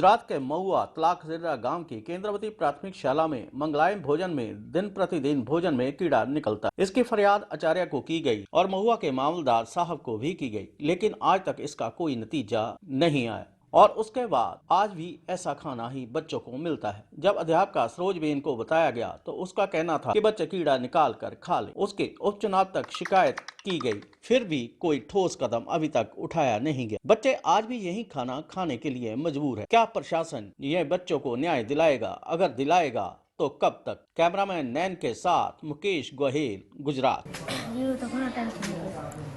गुजरात के महुआ तलाकजिरा गांव की केंद्रवती प्राथमिक शाला में मंगलायम भोजन में दिन प्रतिदिन भोजन में कीड़ा निकलता है। इसकी फरियाद आचार्य को की गई और महुआ के मामलदार साहब को भी की गई, लेकिन आज तक इसका कोई नतीजा नहीं आया। और उसके बाद आज भी ऐसा खाना ही बच्चों को मिलता है। जब अध्यापका सरोजबेन को बताया गया तो उसका कहना था कि बच्चे कीड़ा निकाल कर खा ले। उसके उपचुनाव तक शिकायत की गई, फिर भी कोई ठोस कदम अभी तक उठाया नहीं गया। बच्चे आज भी यही खाना खाने के लिए मजबूर है। क्या प्रशासन यह बच्चों को न्याय दिलाएगा? अगर दिलाएगा तो कब तक? कैमरामैन नैन के साथ मुकेश गोहेल, गुजरात।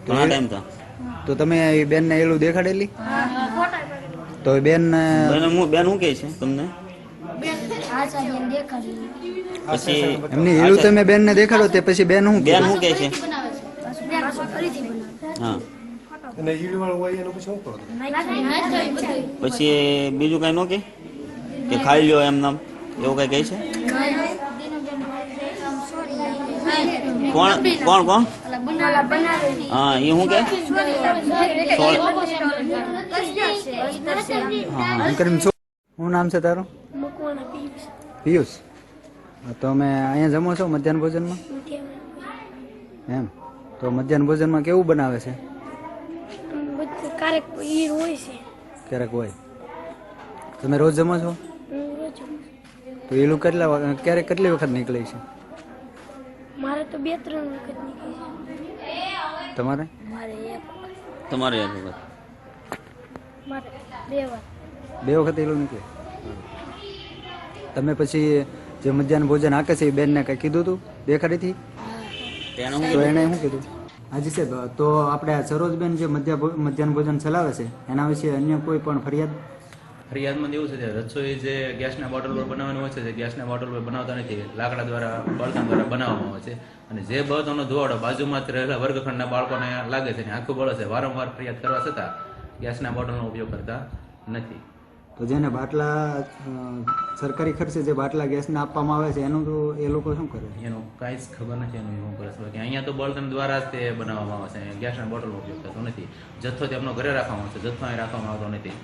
ઘણા ટાઈમ था તો તમે બેન ને એલું દેખાડેલી તો બેન બેન શું કહે છે તમને પછી એમની એલું તમે બેન ને દેખાડો તે પછી બેન શું બેન શું કહે છે હા પછી બીજું કઈ ન કે ખાઈ લ્યો એમ નામ એવું કઈ કહે છે કોણ કોણ કોણ હા એ શું કે શું નામ છે તારું? પિયુષ. તો અમે અહીંયા જમો છો મધ્યાહન ભોજનમાં એમ? તો મધ્યાહન ભોજનમાં કેવું બનાવે છે? ક્યારેક હોય. તમે રોજ જમો છો? તો એલું કેટલી વખત નીકળે છે? મારે તો 2-3 વખત નીકળી છે. તમારે? તમારે એક વખત મારે 2 વાર. 2 વખત એલું નીકળે. તમે પછી જે મધ્યાહન ભોજન હાકે છે એ બેનને કઈ કીધું હતું? દેખાડી હતી તો એને શું કીધું? હાજી સાહેબ, તો આપણે આ સરોજબેન જે મધ્યાહન ભોજન ચલાવે છે એના વિશે અન્ય કોઈ પણ ફરિયાદમાં એવું છે કે રસોઈ જે ગેસના બોટલ પર બનાવવાનું હોય છે તે ગેસના બોટલ પર બનાવતા નથી, લાકડા દ્વારા બળતણ દ્વારા બનાવવામાં આવે છે. અને જે બળતણનો ધુવાડો બાજુમાં રહેલા વર્ગખંડના બાળકોને લાગે છે અને આખું બળે છે, વારંવાર ફરિયાદ કરવા છતાં ગેસના બોટલનો ઉપયોગ કરતા નથી. તો જેને બાટલા સરકારી ખર્ચે જે બાટલા ગેસના આપવામાં આવે છે એનું તો એ લોકો શું કરે? એનું કાંઈ જ ખબર નથી એનું શું કરે છે. કે અહીંયા તો બળતણ દ્વારા જ તે બનાવવામાં આવે છે, ગેસના બોટલનો ઉપયોગ થતો નથી. જથ્થો તેમનો ઘરે રાખવામાં આવે છે, જથ્થો અહીં રાખવામાં આવતો નથી,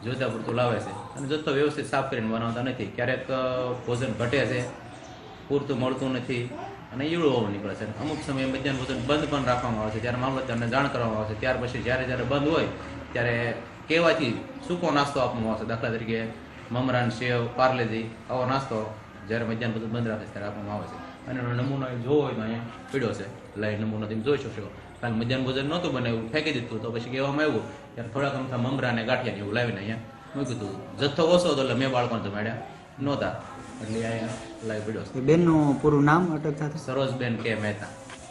જોતા પૂરતું લાવે છે અને જથ્થો વ્યવસ્થિત સાફ કરીને બનાવતા નથી. ક્યારેક ભોજન ઘટે છે, પૂરતું મળતું નથી અને ઈવડું ઓવર નીકળે છે. અમુક સમયે મધ્યાહન ભોજન બંધ પણ રાખવામાં આવે છે, ત્યારે મામલતદારને જાણ કરવામાં આવે છે. ત્યાર પછી જ્યારે બંધ હોય ત્યારે કહેવાથી સૂકો નાસ્તો આપવામાં આવશે. દાખલા તરીકે મમરાન, સેવ, પાર્લેજી આવો નાસ્તો જ્યારે મધ્યાહન ભોજન બંધ રાખે ત્યારે આપવામાં આવે છે. અને એનો નમૂનો જોવો હોય તો અહીંયા પીડ્યો છે, લાઈવ નમૂનો તમે જોઈ શકશો. કારણ મધ્યાહન ભોજન નહોતું બનાવ્યું, ફેંકી દીધું. તો પછી કહેવામાં આવ્યું ત્યારે થોડાક અમથા મમરા અને ગાંઠિયા એવું લાવીને અહીંયા મૂક્યું હતું. જથ્થો ઓછો હતો એટલે મેં બાળકોને જમાડ્યા નહોતા, એટલે અહીંયા લાઈવ પીડ્યો છે. બેનનું પૂરું નામ અટક સાથે? સરોજબેન કે મહેતા.